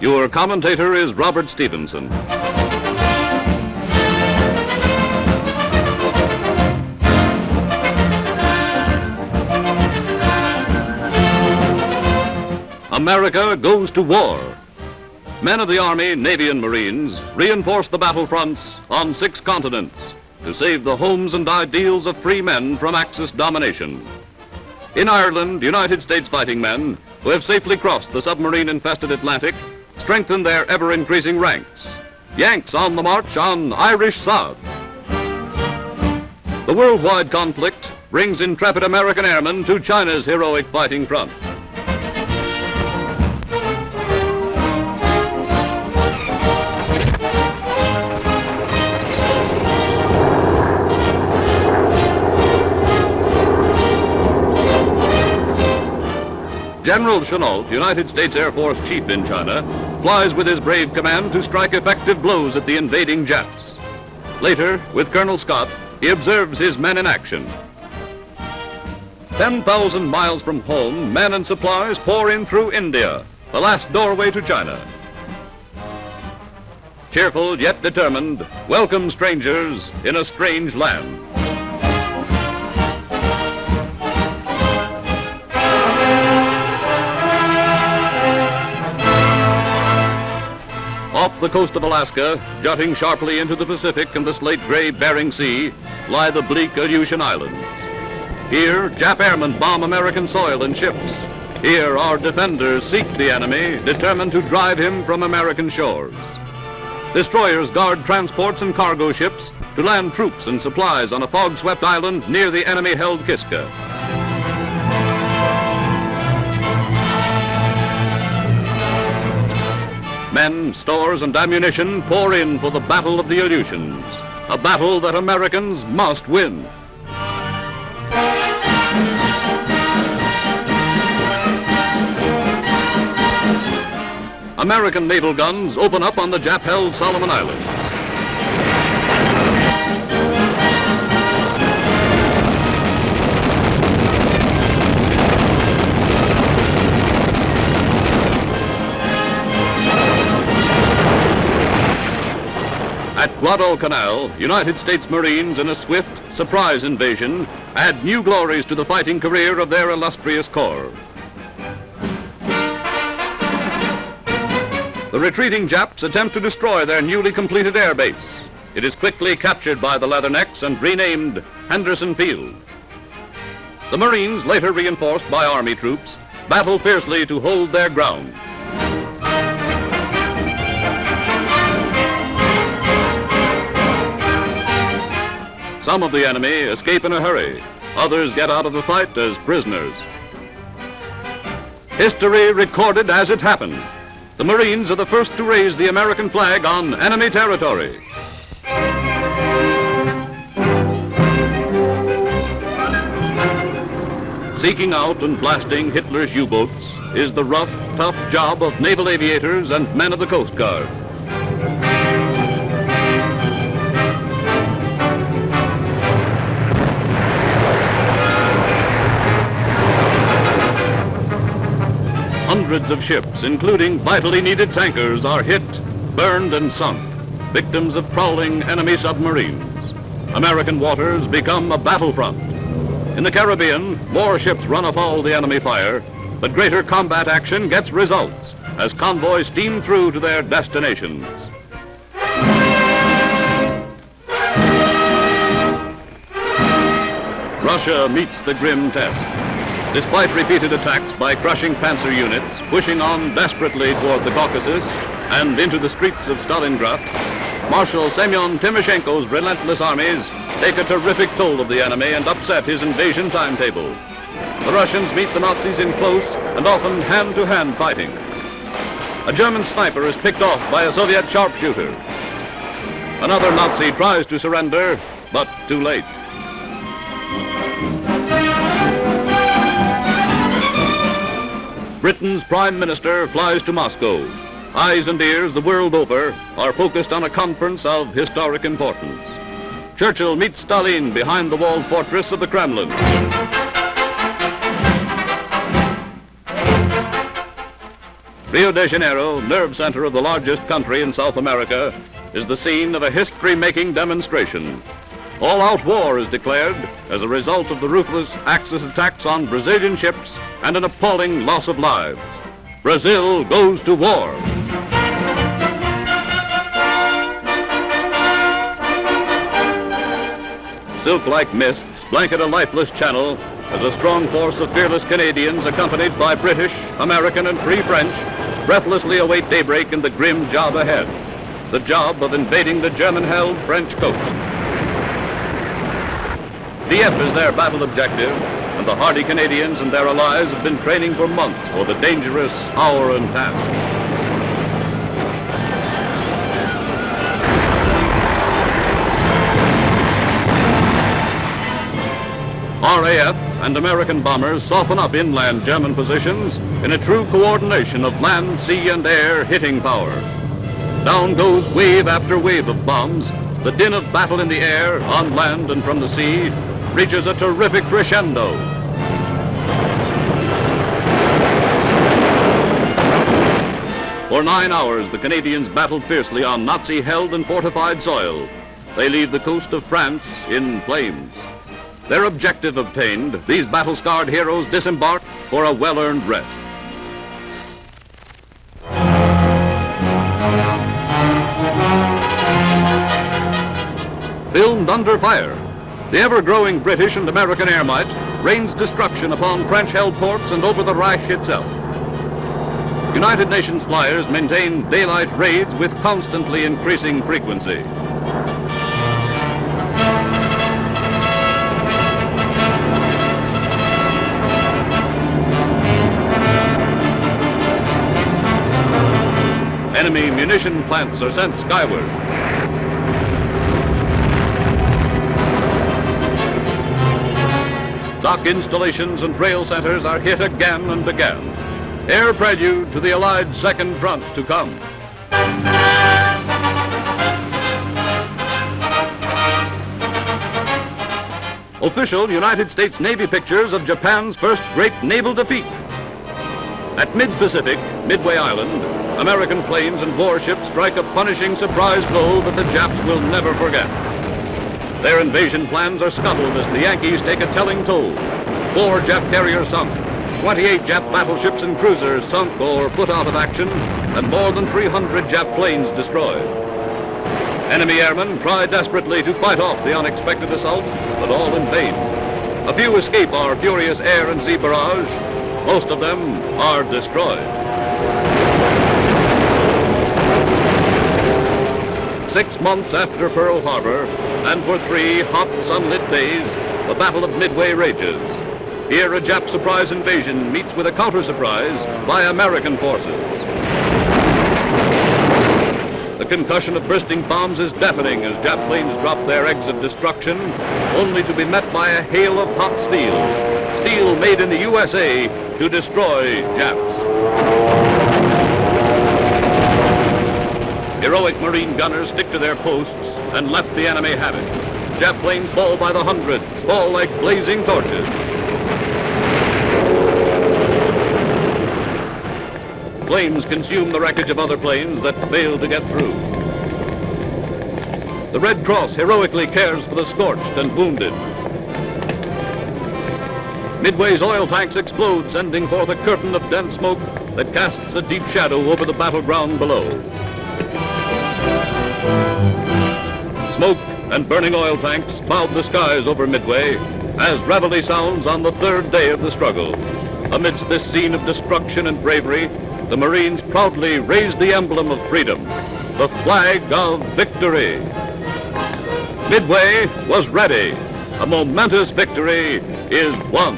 Your commentator is Robert Stevenson. America goes to war. Men of the Army, Navy, and Marines reinforce the battlefronts on 6 continents to save the homes and ideals of free men from Axis domination. In Ireland, United States fighting men who have safely crossed the submarine-infested Atlantic strengthen their ever-increasing ranks. Yanks on the march on Irish sod. The worldwide conflict brings intrepid American airmen to China's heroic fighting front. General Chennault, United States Air Force chief in China, flies with his brave command to strike effective blows at the invading Japs. Later, with Colonel Scott, he observes his men in action. 10,000 miles from home, men and supplies pour in through India, the last doorway to China. Cheerful yet determined, welcome strangers in a strange land. Off the coast of Alaska, jutting sharply into the Pacific and the slate-gray Bering Sea, lie the bleak Aleutian Islands. Here, Jap airmen bomb American soil and ships. Here, our defenders seek the enemy, determined to drive him from American shores. Destroyers guard transports and cargo ships to land troops and supplies on a fog-swept island near the enemy-held Kiska. Men, stores, and ammunition pour in for the Battle of the Aleutians, a battle that Americans must win. American naval guns open up on the Jap-held Solomon Islands. At Guadalcanal, United States Marines in a swift, surprise invasion add new glories to the fighting career of their illustrious corps. The retreating Japs attempt to destroy their newly completed air base. It is quickly captured by the Leathernecks and renamed Henderson Field. The Marines, later reinforced by Army troops, battle fiercely to hold their ground. Some of the enemy escape in a hurry. Others get out of the fight as prisoners. History recorded as it happened. The Marines are the first to raise the American flag on enemy territory. Seeking out and blasting Hitler's U-boats is the rough, tough job of naval aviators and men of the Coast Guard. Hundreds of ships, including vitally needed tankers, are hit, burned, and sunk, victims of prowling enemy submarines. American waters become a battlefront. In the Caribbean, more ships run afoul the enemy fire, but greater combat action gets results as convoys steam through to their destinations. Russia meets the grim test. Despite repeated attacks by crushing panzer units, pushing on desperately toward the Caucasus and into the streets of Stalingrad, Marshal Semyon Timoshenko's relentless armies take a terrific toll of the enemy and upset his invasion timetable. The Russians meet the Nazis in close and often hand-to-hand fighting. A German sniper is picked off by a Soviet sharpshooter. Another Nazi tries to surrender, but too late. Britain's Prime Minister flies to Moscow. Eyes and ears the world over are focused on a conference of historic importance. Churchill meets Stalin behind the walled fortress of the Kremlin. Rio de Janeiro, nerve center of the largest country in South America, is the scene of a history-making demonstration. All-out war is declared as a result of the ruthless Axis attacks on Brazilian ships and an appalling loss of lives. Brazil goes to war. Silk-like mists blanket a lifeless channel as a strong force of fearless Canadians, accompanied by British, American, and Free French, breathlessly await daybreak in the grim job ahead, the job of invading the German-held French coast. Dieppe is their battle objective, and the hardy Canadians and their allies have been training for months for the dangerous hour and task. RAF and American bombers soften up inland German positions in a true coordination of land, sea, and air hitting power. Down goes wave after wave of bombs. The din of battle in the air, on land, and from the sea reaches a terrific crescendo. For 9 hours, the Canadians battled fiercely on Nazi-held and fortified soil. They leave the coast of France in flames. Their objective obtained, these battle-scarred heroes disembark for a well-earned rest. Filmed under fire, the ever-growing British and American air might rains destruction upon French-held ports and over the Reich itself. United Nations flyers maintain daylight raids with constantly increasing frequency. Enemy munition plants are sent skyward. Dock installations and rail centers are hit again and again. Air prelude to the Allied Second Front to come. Official United States Navy pictures of Japan's first great naval defeat. At mid-Pacific, Midway Island, American planes and warships strike a punishing surprise blow that the Japs will never forget. Their invasion plans are scuttled as the Yankees take a telling toll. 4 Jap carriers sunk, 28 Jap battleships and cruisers sunk or put out of action, and more than 300 Jap planes destroyed. Enemy airmen try desperately to fight off the unexpected assault, but all in vain. A few escape our furious air and sea barrage. Most of them are destroyed. 6 months after Pearl Harbor, and for 3 hot, sunlit days, the Battle of Midway rages. Here, a Jap surprise invasion meets with a counter-surprise by American forces. The concussion of bursting bombs is deafening as Jap planes drop their eggs of destruction, only to be met by a hail of hot steel. Steel made in the USA to destroy Japs. Heroic Marine gunners stick to their posts and let the enemy have it. Jap planes fall by the hundreds, fall like blazing torches. Flames consume the wreckage of other planes that fail to get through. The Red Cross heroically cares for the scorched and wounded. Midway's oil tanks explode, sending forth a curtain of dense smoke that casts a deep shadow over the battleground below. Smoke and burning oil tanks cloud the skies over Midway as reveille sounds on the 3rd day of the struggle. Amidst this scene of destruction and bravery, the Marines proudly raised the emblem of freedom, the flag of victory. Midway was ready. A momentous victory is won.